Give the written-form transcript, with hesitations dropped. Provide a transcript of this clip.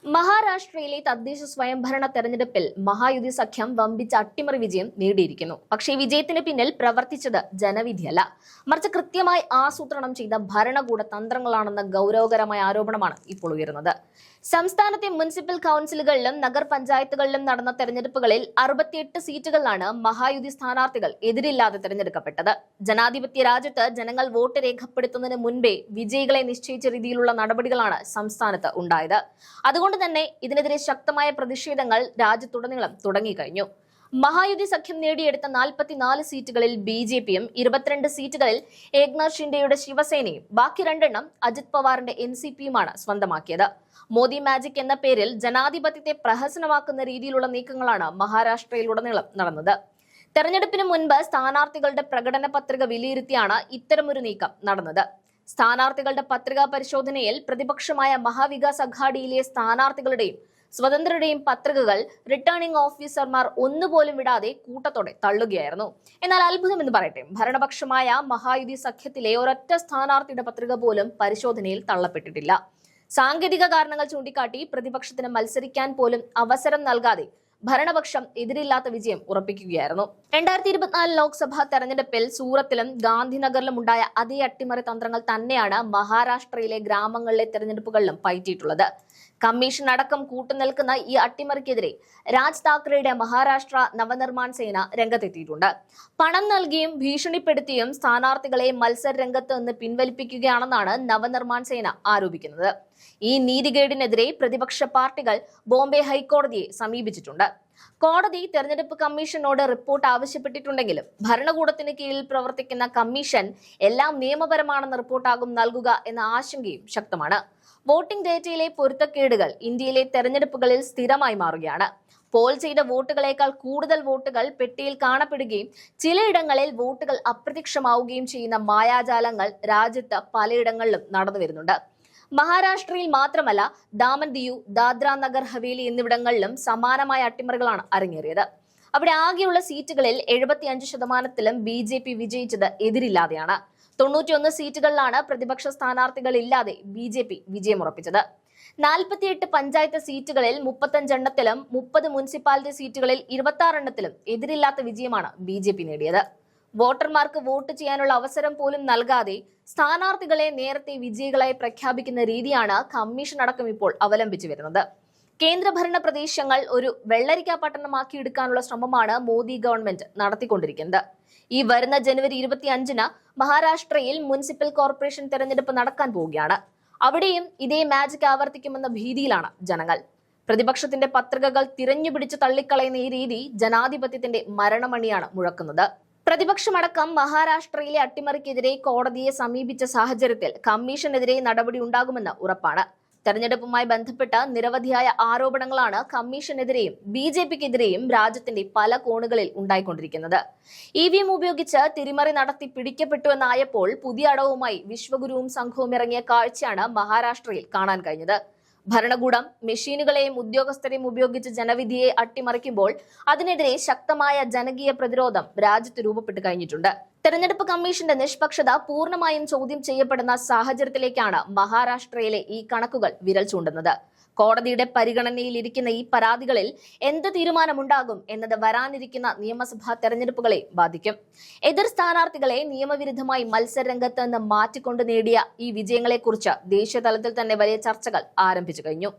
മഹാരാഷ്ട്രയിലെ തദ്ദേശ സ്വയംഭരണ തെരഞ്ഞെടുപ്പിൽ മഹായുതി സഖ്യം വമ്പിച്ച അട്ടിമറി വിജയം നേടിയിരിക്കുന്നു. പക്ഷേ വിജയത്തിന് പിന്നിൽ പ്രവർത്തിച്ചത് ജനവിധിയല്ല, മറിച്ച് കൃത്യമായി ആസൂത്രണം ചെയ്ത ഭരണകൂട തന്ത്രങ്ങളാണെന്ന ഗൗരവകരമായ ആരോപണമാണ് ഇപ്പോൾ ഉയരുന്നത്. സംസ്ഥാനത്തെ മുനിസിപ്പൽ കൌൺസിലുകളിലും നഗരപഞ്ചായത്തുകളിലും നടന്ന തെരഞ്ഞെടുപ്പുകളിൽ 68 സീറ്റുകളിലാണ് മഹായുതി സ്ഥാനാർത്ഥികൾ എതിരില്ലാതെ തെരഞ്ഞെടുക്കപ്പെട്ടത്. ജനാധിപത്യ രാജ്യത്ത് ജനങ്ങൾ വോട്ട് രേഖപ്പെടുത്തുന്നതിന് മുൻപേ വിജയികളെ നിശ്ചയിച്ച രീതിയിലുള്ള നടപടികളാണ് സംസ്ഥാനത്ത് ഉണ്ടായത്. അതുകൊണ്ട് തന്നെ ഇതിനെതിരെ ശക്തമായ പ്രതിഷേധങ്ങൾ രാജ്യത്തുടനീളം തുടങ്ങിക്കഴിഞ്ഞു. മഹായുതി സഖ്യം നേടിയെടുത്ത 44 സീറ്റുകളിൽ ബി.ജെ.പിയും 22 സീറ്റുകളിൽ ഏക്നാഥ് ഷിൻഡെയുടെ ശിവസേനയും ബാക്കി 2 അജിത് പവാറിന്റെ എൻ.സി.പിയുമാണ് സ്വന്തമാക്കിയത്. മോദി മാജിക് എന്ന പേരിൽ ജനാധിപത്യത്തെ പ്രഹസനമാക്കുന്ന രീതിയിലുള്ള നീക്കങ്ങളാണ് മഹാരാഷ്ട്രയിലുടനീളം നടന്നത്. തെരഞ്ഞെടുപ്പിന് മുൻപ് സ്ഥാനാർത്ഥികളുടെ പ്രകടന പത്രിക വിലയിരുത്തിയാണ് ഇത്തരമൊരു നീക്കം നടന്നത്. സ്ഥാനാർത്ഥികളുടെ പത്രികാ പരിശോധനയിൽ പ്രതിപക്ഷമായ മഹാവികാസ് അഘാഡിയിലെ സ്ഥാനാർത്ഥികളുടെയും സ്വതന്ത്രരുടെയും പത്രികകൾ റിട്ടേണിംഗ് ഓഫീസർമാർ ഒന്നുപോലും വിടാതെ കൂട്ടത്തോടെ തള്ളുകയായിരുന്നു. എന്നാൽ അത്ഭുതം എന്ന് പറയട്ടെ, ഭരണപക്ഷമായ മഹായുതി സഖ്യത്തിലെ ഒരൊറ്റ സ്ഥാനാർത്ഥിയുടെ പത്രിക പോലും പരിശോധനയിൽ തള്ളപ്പെട്ടിട്ടില്ല. സാങ്കേതിക കാരണങ്ങൾ ചൂണ്ടിക്കാട്ടി പ്രതിപക്ഷത്തിന് മത്സരിക്കാൻ പോലും അവസരം നൽകാതെ ഭരണപക്ഷം എതിരില്ലാത്ത വിജയം ഉറപ്പിക്കുകയായിരുന്നു. 2024 ലോക്സഭാ തെരഞ്ഞെടുപ്പിൽ സൂറത്തിലും ഗാന്ധിനഗറിലും ഉണ്ടായ അതേ അട്ടിമറി തന്ത്രങ്ങൾ തന്നെയാണ് മഹാരാഷ്ട്രയിലെ ഗ്രാമങ്ങളിലെ തെരഞ്ഞെടുപ്പുകളിലും പയറ്റിയിട്ടുള്ളത്. കമ്മീഷൻ അടക്കം കൂട്ടുനിൽക്കുന്ന ഈ അട്ടിമറിക്കെതിരെ രാജ് താക്കറെയുടെ മഹാരാഷ്ട്ര നവനിർമ്മാൺ സേന രംഗത്തെത്തിയിട്ടുണ്ട്. പണം നൽകിയും ഭീഷണിപ്പെടുത്തിയും സ്ഥാനാർത്ഥികളെ മത്സര രംഗത്ത് നിന്ന് പിൻവലിപ്പിക്കുകയാണെന്നാണ് നവനിർമ്മാൺ സേന ആരോപിക്കുന്നത്. ഈ നീതികേടിനെതിരെ പ്രതിപക്ഷ പാർട്ടികൾ ബോംബെ ഹൈക്കോടതിയെ സമീപിച്ചിട്ടുണ്ട്. കോടതി തെരഞ്ഞെടുപ്പ് കമ്മീഷനോട് റിപ്പോർട്ട് ആവശ്യപ്പെട്ടിട്ടുണ്ടെങ്കിലും ഭരണകൂടത്തിന് കീഴിൽ പ്രവർത്തിക്കുന്ന കമ്മീഷൻ എല്ലാം നിയമപരമാണെന്ന റിപ്പോർട്ടാകും നൽകുക എന്ന ആശങ്കയും ശക്തമാണ്. വോട്ടിംഗ് ഡേറ്റയിലെ പൊരുത്തക്കേടുകൾ ഇന്ത്യയിലെ തെരഞ്ഞെടുപ്പുകളിൽ സ്ഥിരമായി മാറുകയാണ്. പോൾ ചെയ്ത വോട്ടുകളേക്കാൾ കൂടുതൽ വോട്ടുകൾ പെട്ടിയിൽ കാണപ്പെടുകയും ചിലയിടങ്ങളിൽ വോട്ടുകൾ അപ്രത്യക്ഷമാവുകയും ചെയ്യുന്ന മായാജാലങ്ങൾ രാജ്യത്ത് പലയിടങ്ങളിലും നടന്നു വരുന്നുണ്ട്. മഹാരാഷ്ട്രയിൽ മാത്രമല്ല, ദാമൻ ദിയു, ദാദ്ര നഗർ ഹവേലി എന്നിവിടങ്ങളിലും സമാനമായ അട്ടിമറികളാണ് അരങ്ങേറിയത്. അവിടെ ആകെയുള്ള സീറ്റുകളിൽ 75%-ത്തിലും ബി.ജെ.പി വിജയിച്ചത് എതിരില്ലാതെയാണ്. 91 സീറ്റുകളിലാണ് പ്രതിപക്ഷ സ്ഥാനാർത്ഥികൾ ഇല്ലാതെ ബി.ജെ.പി വിജയമുറപ്പിച്ചത്. 48 പഞ്ചായത്ത് സീറ്റുകളിൽ 35 എണ്ണത്തിലും 30 മുനിസിപ്പാലിറ്റി സീറ്റുകളിൽ 26 എണ്ണത്തിലും എതിരില്ലാത്ത വിജയമാണ് ബി.ജെ.പി നേടിയത്. വോട്ടർമാർക്ക് വോട്ട് ചെയ്യാനുള്ള അവസരം പോലും നൽകാതെ സ്ഥാനാർത്ഥികളെ നേരത്തെ വിജയികളായി പ്രഖ്യാപിക്കുന്ന രീതിയാണ് കമ്മീഷൻ അടക്കം ഇപ്പോൾ അവലംബിച്ചു വരുന്നത്. കേന്ദ്രഭരണ പ്രദേശങ്ങൾ ഒരു വെള്ളരിക്ക പട്ടണമാക്കിയെടുക്കാനുള്ള ശ്രമമാണ് മോദി ഗവൺമെന്റ് നടത്തിക്കൊണ്ടിരിക്കുന്നത്. ഈ വരുന്ന ജനുവരി 25-ന് മഹാരാഷ്ട്രയിൽ മുനിസിപ്പൽ കോർപ്പറേഷൻ തെരഞ്ഞെടുപ്പ് നടക്കാൻ പോവുകയാണ്. അവിടെയും ഇതേ മാജിക് ആവർത്തിക്കുമെന്ന ഭീതിയിലാണ് ജനങ്ങൾ. പ്രതിപക്ഷത്തിന്റെ പത്രികകൾ തിരഞ്ഞുപിടിച്ച് തള്ളിക്കളയുന്ന ഈ രീതി ജനാധിപത്യത്തിന്റെ മരണമണിയാണ് മുഴക്കുന്നത്. പ്രതിപക്ഷമടക്കം മഹാരാഷ്ട്രയിലെ അട്ടിമറിക്കെതിരെ കോടതിയെ സമീപിച്ച സാഹചര്യത്തിൽ കമ്മീഷനെതിരെ നടപടി ഉണ്ടാകുമെന്ന് ഉറപ്പാണ്. തെരഞ്ഞെടുപ്പുമായി ബന്ധപ്പെട്ട നിരവധിയായ ആരോപണങ്ങളാണ് കമ്മീഷനെതിരെയും ബി.ജെ.പിക്കെതിരെയും രാജ്യത്തിന്റെ പല കോണുകളിൽ ഉണ്ടായിക്കൊണ്ടിരിക്കുന്നത്. ഇ.വി.എം ഉപയോഗിച്ച് തിരിമറി നടത്തി പിടിക്കപ്പെട്ടുവെന്നായപ്പോൾ പുതിയ അടവുമായി വിശ്വഗുരുവും സംഘവും ഇറങ്ങിയ കാഴ്ചയാണ് മഹാരാഷ്ട്രയിൽ കാണാൻ കഴിഞ്ഞത്. ഭരണകൂടം മെഷീനുകളെയും ഉദ്യോഗസ്ഥരെയും ഉപയോഗിച്ച് ജനവിധിയെ അട്ടിമറിക്കുമ്പോൾ അതിനെതിരെ ശക്തമായ ജനകീയ പ്രതിരോധം രാജ്യത്ത് രൂപപ്പെട്ടു കഴിഞ്ഞിട്ടുണ്ട്. തെരഞ്ഞെടുപ്പ് കമ്മീഷന്റെ നിഷ്പക്ഷത പൂർണ്ണമായും ചോദ്യം ചെയ്യപ്പെടുന്ന സാഹചര്യത്തിലേക്കാണ് മഹാരാഷ്ട്രയിലെ ഈ കണക്കുകൾ വിരൽ ചൂണ്ടുന്നത്. കോടതിയുടെ പരിഗണനയിലിരിക്കുന്ന ഈ പരാതികളിൽ എന്ത് തീരുമാനമുണ്ടാകും എന്നത് വരാനിരിക്കുന്ന നിയമസഭാ തെരഞ്ഞെടുപ്പുകളെ ബാധിക്കും. എതിർ സ്ഥാനാർത്ഥികളെ നിയമവിരുദ്ധമായി മത്സരരംഗത്ത് നിന്ന് മാറ്റിക്കൊണ്ട് നേടിയ ഈ വിജയങ്ങളെക്കുറിച്ച് ദേശീയ തലത്തിൽ തന്നെ വലിയ ചർച്ചകൾ ആരംഭിച്ചു കഴിഞ്ഞു.